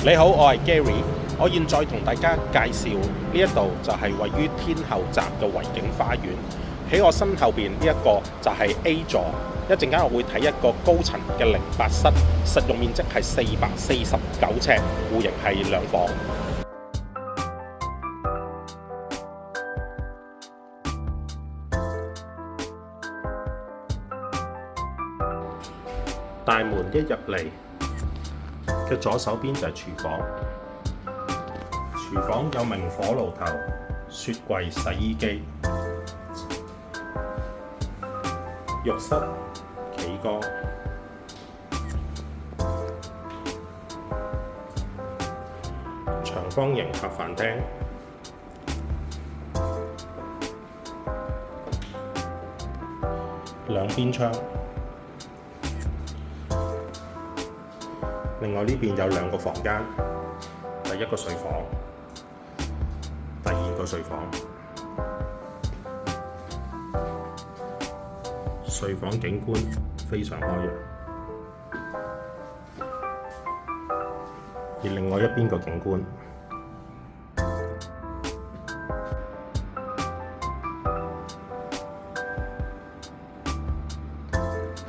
你好，我係 Gary，我現在同大家介紹呢一度就係位於天后站嘅維景花園。喺我身後邊呢一個就係 A 座，一陣間我會睇一個高層嘅08室，實用面積係449尺，戶型係2房。大門一入嚟嘅左手邊就係廚房，廚房有明火爐頭、雪櫃、洗衣機、浴室、企缸、長方形客飯廳、兩邊窗。另外呢邊有2個房間，第一個睡房，第二個睡房。睡房景觀非常開揚，而另外一邊個景觀